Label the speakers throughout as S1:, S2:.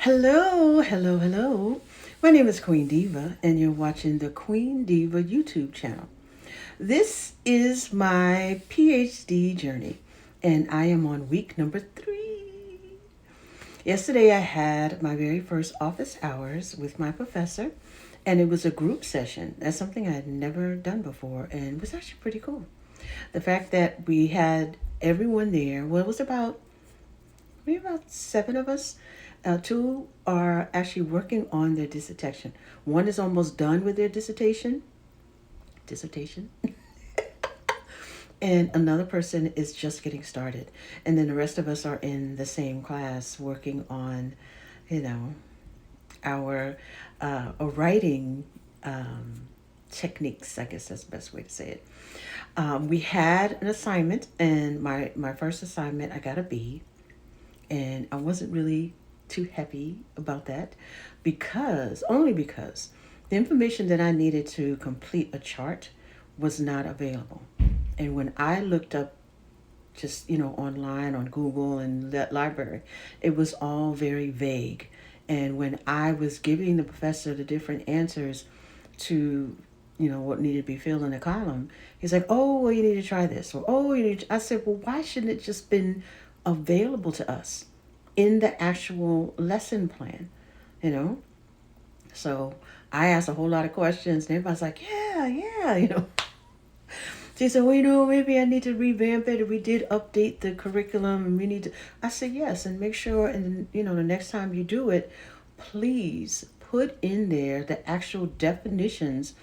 S1: Hello, hello, hello. My name is Queen Diva, and you're watching the Queen Diva YouTube channel. This is my PhD journey, and I am on week number 3. Yesterday, I had my very first office hours with my professor, and it was a group session. That's something I had never done before, and it was actually pretty cool. The fact that we had everyone there, well, it was maybe about 7 of us. Two are actually working on their dissertation. One is almost done with their dissertation, and another person is just getting started. And then the rest of us are in the same class working on, you know, our writing techniques. I guess that's the best way to say it. We had an assignment, and my first assignment, I got a B, and I wasn't really too happy about that only because the information that I needed to complete a chart was not available. And when I looked up just, online on Google and that library, it was all very vague. And when I was giving the professor the different answers to, what needed to be filled in a column, he's like, "Oh, well, you need to try this," or "Oh, you need to. I said, "Well, why shouldn't it just been available to us in the actual lesson plan?" you know so I asked a whole lot of questions, and everybody's like, "Yeah, yeah." She said, "Well, maybe I need to revamp it, or we did update the curriculum, and we need to." I said, "Yes, and make sure, and the next time you do it, please put in there the actual definitions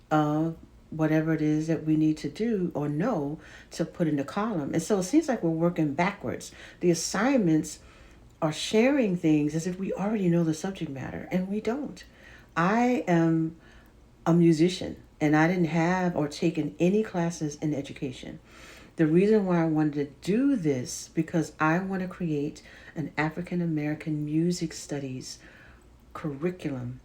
S1: of whatever it is that we need to do or know to put in the column." And so it seems like we're working backwards. The assignments are sharing things as if we already know the subject matter, and we don't. I am a musician, and I didn't have or taken any classes in education. The reason why I wanted to do this because I want to create an African American music studies curriculum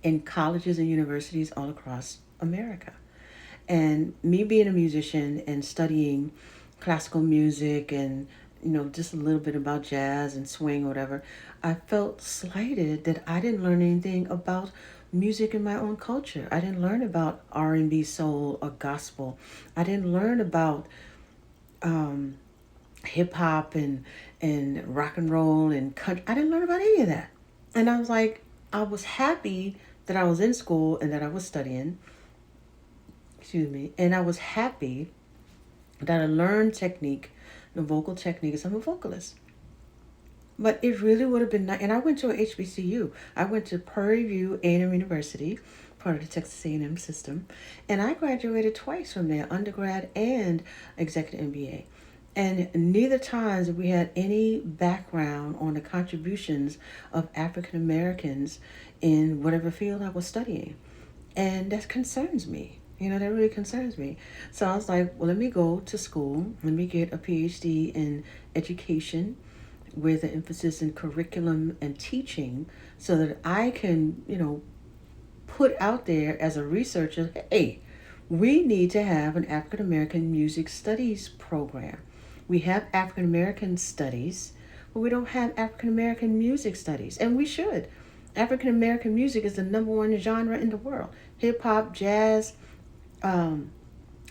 S1: in colleges and universities all across America. And me being a musician and studying classical music and just a little bit about jazz and swing or whatever, I felt slighted that I didn't learn anything about music in my own culture. I didn't learn about R&B, soul, or gospel. I didn't learn about um, hip hop and rock and roll and country. I didn't learn about any of that. And I was like, I was happy that I was in school and that I was studying. Excuse me. And I was happy that I learned technique, the vocal technique, as I'm a vocalist. But it really would have been nice. And I went to a HBCU. I went to Prairie View A&M University, part of the Texas A&M system, and I graduated twice from there, undergrad and executive MBA. And neither times we had any background on the contributions of African Americans in whatever field I was studying. And that concerns me. That really concerns me. So I was like, well, let me go to school. Let me get a PhD in education with an emphasis in curriculum and teaching so that I can, put out there as a researcher, hey, we need to have an African American music studies program. We have African American studies, but we don't have African American music studies, and we should. African American music is the number one genre in the world. Hip hop, jazz, um,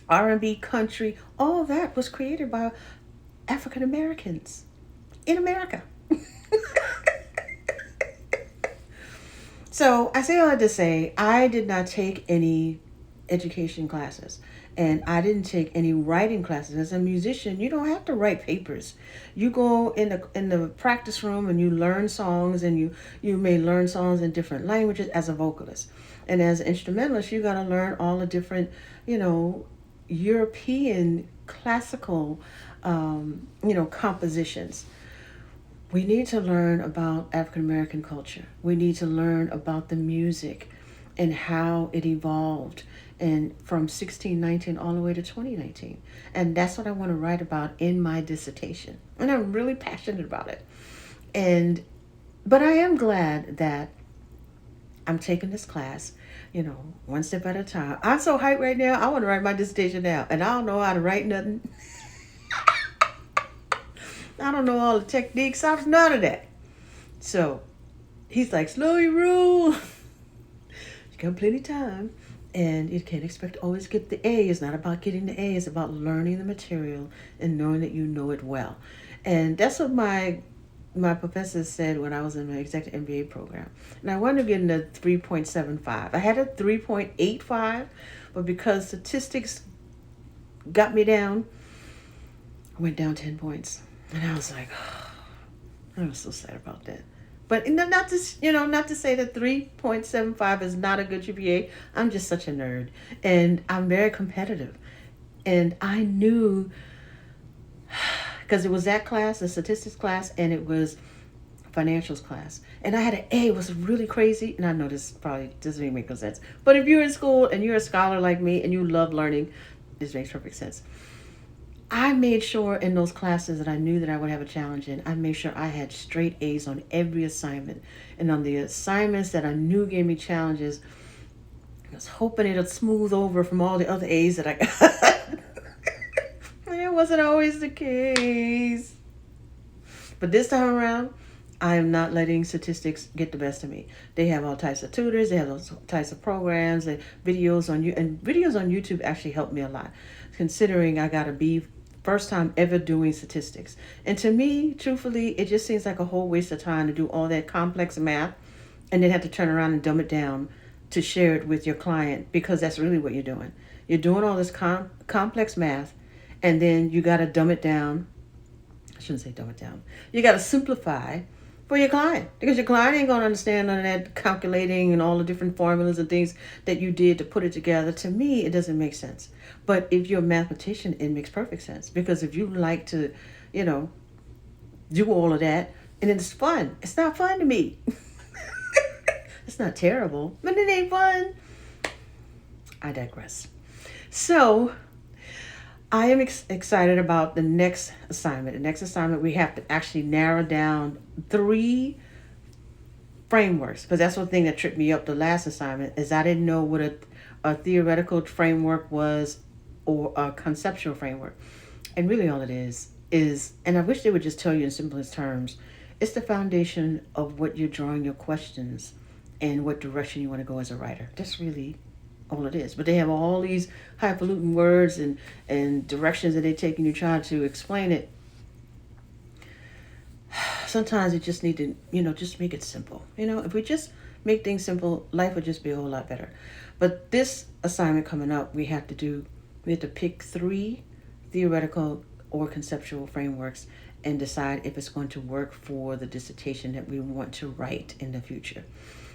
S1: R&B, country, all that was created by African Americans in America. So I say all that to say, I did not take any education classes, and I didn't take any writing classes. As a musician, you don't have to write papers. You go in the practice room and you learn songs, and you may learn songs in different languages as a vocalist. And as an instrumentalist, you got to learn all the different, European classical, compositions. We need to learn about African American culture. We need to learn about the music and how it evolved and from 1619 all the way to 2019. And that's what I want to write about in my dissertation. And I'm really passionate about it. And but I am glad that I'm taking this class, one step at a time. I'm so hyped right now. I want to write my dissertation now, and I don't know how to write nothing. I don't know all the techniques. I was none of that. So He's like, slow your roll. You got plenty of time. And you can't expect to always get the A. It's not about getting the A. It's about learning the material and knowing that you know it well. And that's what my professor said when I was in my executive MBA program. And I wound up getting a 3.75. I had a 3.85, but because statistics got me down, I went down 10 points. And I was like, oh, I was so sad about that. But not to say that 3.75 is not a good GPA. I'm just such a nerd, and I'm very competitive. And I knew, because it was that class, the statistics class, and it was financials class, and I had an A. It was really crazy, and I know this probably doesn't even make no sense. But if you're in school and you're a scholar like me and you love learning, this makes perfect sense. I made sure in those classes that I knew that I would have a challenge in, I made sure I had straight A's on every assignment. And on the assignments that I knew gave me challenges, I was hoping it'd smooth over from all the other A's that I got. And it wasn't always the case. But this time around, I am not letting statistics get the best of me. They have all types of tutors, they have all types of programs and videos on you, and videos on YouTube actually helped me a lot, considering I got a B first time ever doing statistics. And to me, truthfully, it just seems like a whole waste of time to do all that complex math and then have to turn around and dumb it down to share it with your client, because that's really what you're doing. You're doing all this complex math, and then you got to dumb it down. I shouldn't say dumb it down. You got to simplify for your client, because your client ain't going to understand none of that calculating and all the different formulas and things that you did to put it together. To me, it doesn't make sense. But if you're a mathematician, it makes perfect sense, because if you like to, you know, do all of that, and it's fun. It's not fun to me. It's not terrible, but it ain't fun. I digress. So I am excited about the next assignment. The next assignment, we have to actually narrow down 3 frameworks, because that's one thing that tripped me up the last assignment, is I didn't know what a theoretical framework was or a conceptual framework. And really all it is, and I wish they would just tell you in simplest terms, it's the foundation of what you're drawing your questions and what direction you want to go as a writer. That's really all it is. But they have all these highfalutin words and directions that they take, and you try to explain it. Sometimes you just need to, just make it simple. If we just make things simple, life would just be a whole lot better. But this assignment coming up, we have to pick 3 theoretical or conceptual frameworks and decide if it's going to work for the dissertation that we want to write in the future.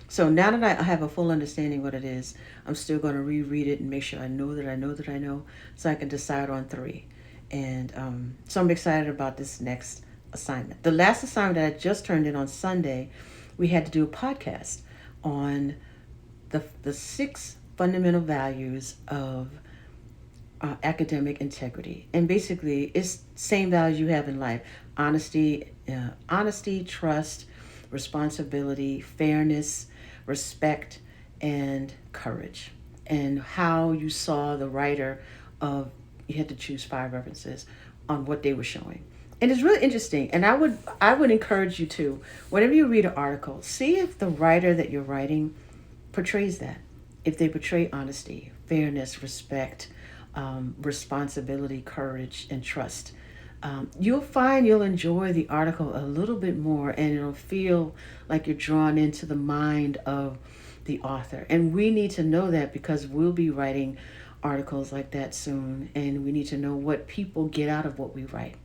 S1: So now that I have a full understanding what it is, I'm still going to reread it and make sure I know that I know that I know, so I can decide on 3. And so I'm excited about this next assignment. The last assignment that I just turned in on Sunday, we had to do a podcast on the 6 fundamental values of academic integrity. And basically, it's same values you have in life: honesty, trust, responsibility, fairness, respect, and courage. And how you saw the writer of, you had to choose 5 references on what they were showing. And it's really interesting. And I would encourage you to, whenever you read an article, see if the writer that you're writing portrays that. If they portray honesty, fairness, respect, responsibility, courage, and trust. You'll find you'll enjoy the article a little bit more, and it'll feel like you're drawn into the mind of the author. And we need to know that, because we'll be writing articles like that soon, and we need to know what people get out of what we write.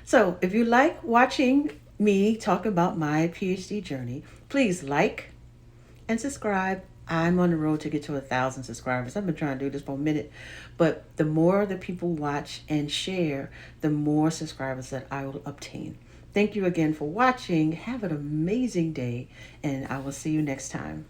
S1: So if you like watching me talk about my PhD journey, please like and subscribe. I'm on the road to get to 1,000 subscribers. I've been trying to do this for a minute, but the more that people watch and share, the more subscribers that I will obtain. Thank you again for watching. Have an amazing day, and I will see you next time.